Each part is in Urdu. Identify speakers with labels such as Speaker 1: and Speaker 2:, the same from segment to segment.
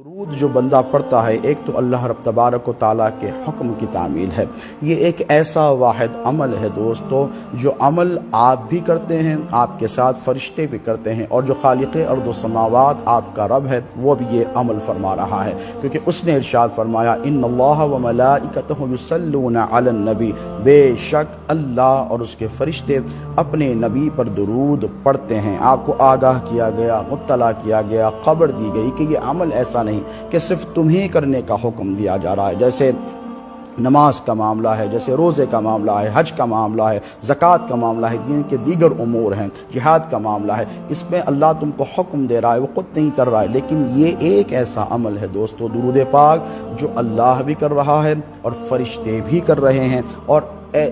Speaker 1: درود جو بندہ پڑھتا ہے، ایک تو اللہ رب تبارک و تعالیٰ کے حکم کی تعمیل ہے۔ یہ ایک ایسا واحد عمل ہے دوستو، جو عمل آپ بھی کرتے ہیں، آپ کے ساتھ فرشتے بھی کرتے ہیں، اور جو خالق ارض و سماوات آپ کا رب ہے وہ بھی یہ عمل فرما رہا ہے، کیونکہ اس نے ارشاد فرمایا ان اللہ و ملائکتہ یصلون علی النبی، بے شک اللہ اور اس کے فرشتے اپنے نبی پر درود پڑھتے ہیں۔ آپ کو آگاہ کیا گیا، مطلع کیا گیا، خبر دی گئی کہ یہ عمل ایسا نہیں کہ صرف تمہیں کرنے کا حکم دیا جا رہا ہے، جیسے نماز کا معاملہ ہے، جیسے روزے کا معاملہ ہے، حج کا معاملہ ہے، زکوٰۃ کا معاملہ ہے، دین کے دیگر امور ہیں، جہاد کا معاملہ ہے، اس میں اللہ تم کو حکم دے رہا ہے، وہ خود نہیں کر رہا ہے، لیکن یہ ایک ایسا عمل ہے دوستو درود پاک جو اللہ بھی کر رہا ہے اور فرشتے بھی کر رہے ہیں، اور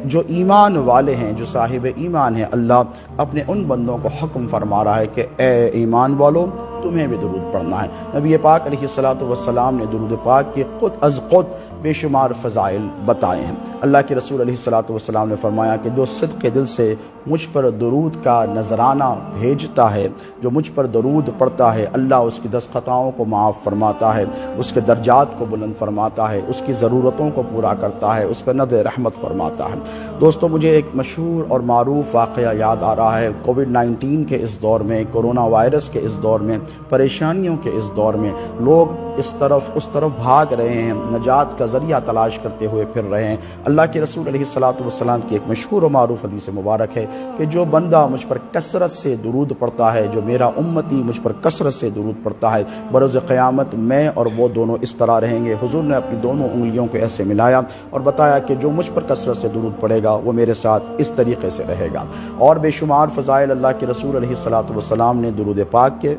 Speaker 1: جو ایمان والے ہیں، جو صاحب ایمان ہیں، اللہ اپنے ان بندوں کو حکم فرما رہا ہے کہ اے ایمان والو تمہیں بھی درود پڑھنا ہے۔ نبی پاک علیہ السلام نے درود پاک کے خود از خود بے شمار فضائل بتائے ہیں۔ اللہ کے رسول علیہ السلام نے فرمایا کہ جو صدق دل سے مجھ پر درود کا نذرانہ بھیجتا ہے، جو مجھ پر درود پڑھتا ہے، اللہ اس کی 10 خطاؤں کو معاف فرماتا ہے، اس کے درجات کو بلند فرماتا ہے، اس کی ضرورتوں کو پورا کرتا ہے، اس پر نظر رحمت فرماتا ہے۔ دوستو مجھے ایک مشہور اور معروف واقعہ یاد آ رہا ہے۔ کووڈ-19 کے اس دور میں، کرونا وائرس کے اس دور میں، پریشانیوں کے اس دور میں لوگ اس طرف اس طرف بھاگ رہے ہیں، نجات کا ذریعہ تلاش کرتے ہوئے پھر رہے ہیں۔ اللہ کے رسول علیہ السلام کی ایک مشہور و معروف حدیث مبارک ہے کہ جو بندہ مجھ پر کثرت سے درود پڑھتا ہے، جو میرا امتی مجھ پر کثرت سے درود پڑھتا ہے، بروز قیامت میں اور وہ دونوں اس طرح رہیں گے۔ حضور نے اپنی دونوں انگلیوں کو ایسے ملایا اور بتایا کہ جو مجھ پر کثرت سے درود پڑھے گا وہ میرے ساتھ اس طریقے سے رہے گا۔ اور بے شمار فضائل اللہ کے رسول علیہ السلام نے درود پاک کے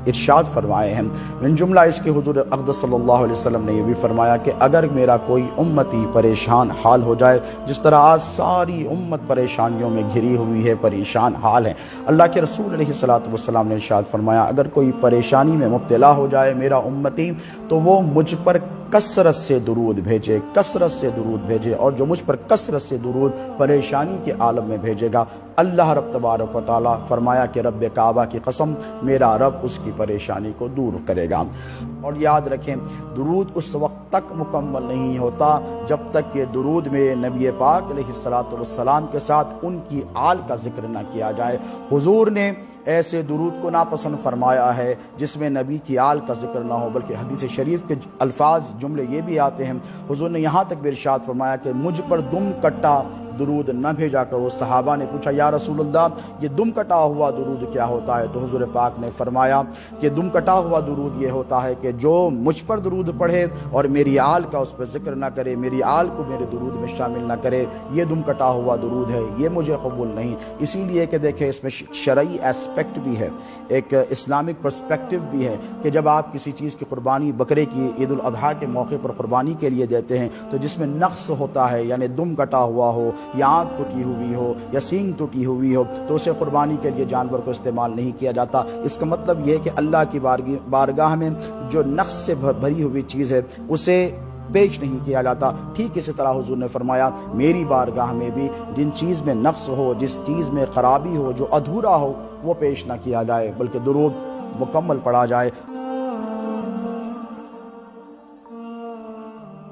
Speaker 1: ارشاد فرمائے ہیں۔ من جملہ اس کے حضور اقدس صلی اللہ علیہ وسلم نے یہ بھی فرمایا کہ اگر میرا کوئی امتی پریشان حال ہو جائے، جس طرح آج ساری امت پریشانیوں میں گھری ہوئی ہے، پریشان حال ہے، اللہ کے رسول علیہ السلام نے ارشاد فرمایا اگر کوئی پریشانی میں مبتلا ہو جائے میرا امتی، تو وہ مجھ پر کثرت سے درود بھیجے، کثرت سے درود بھیجے، اور جو مجھ پر کثرت سے درود پریشانی کے عالم میں بھیجے گا، اللہ رب تبارک و تعالیٰ فرمایا کہ رب کعبہ کی قسم میرا رب اس کی پریشانی کو دور کرے گا۔ اور یاد رکھیں درود اس وقت تک مکمل نہیں ہوتا جب تک کہ درود میں نبی پاک علیہ السلام کے ساتھ ان کی آل کا ذکر نہ کیا جائے۔ حضور نے ایسے درود کو ناپسند فرمایا ہے جس میں نبی کی آل کا ذکر نہ ہو، بلکہ حدیث شریف کے الفاظ جملے یہ بھی آتے ہیں، حضور نے یہاں تک بھی ارشاد فرمایا کہ مجھ پر دم کٹا درود نہ بھیجا کرو۔ صحابہ نے پوچھا یا رسول اللہ یہ دم کٹا ہوا درود کیا ہوتا ہے؟ تو حضور پاک نے فرمایا کہ دم کٹا ہوا درود یہ ہوتا ہے کہ جو مجھ پر درود پڑھے اور میری آل کا اس پر ذکر نہ کرے، میری آل کو میرے درود میں شامل نہ کرے، یہ دم کٹا ہوا درود ہے، یہ مجھے قبول نہیں۔ اسی لیے کہ دیکھیں اس میں شرعی ایسپیکٹ بھی ہے، ایک اسلامک پرسپیکٹو بھی ہے کہ جب آپ کسی چیز کی قربانی، بکرے کی عید الاضحیٰ کے موقع پر قربانی کے لیے دیتے ہیں تو جس میں نقص ہوتا ہے، یعنی دم کٹا ہوا ہو یا آنکھ ٹوٹی ہوئی ہو یا سینگ ٹوٹی ہوئی ہو، تو اسے قربانی کے لیے جانور کو استعمال نہیں کیا جاتا۔ اس کا مطلب یہ ہے کہ اللہ کی بارگاہ میں جو نقص سے بھری ہوئی چیز ہے اسے پیش نہیں کیا جاتا۔ ٹھیک اسی طرح حضور نے فرمایا میری بارگاہ میں بھی جن چیز میں نقص ہو، جس چیز میں خرابی ہو، جو ادھورا ہو، وہ پیش نہ کیا جائے، بلکہ درود مکمل پڑھا جائے۔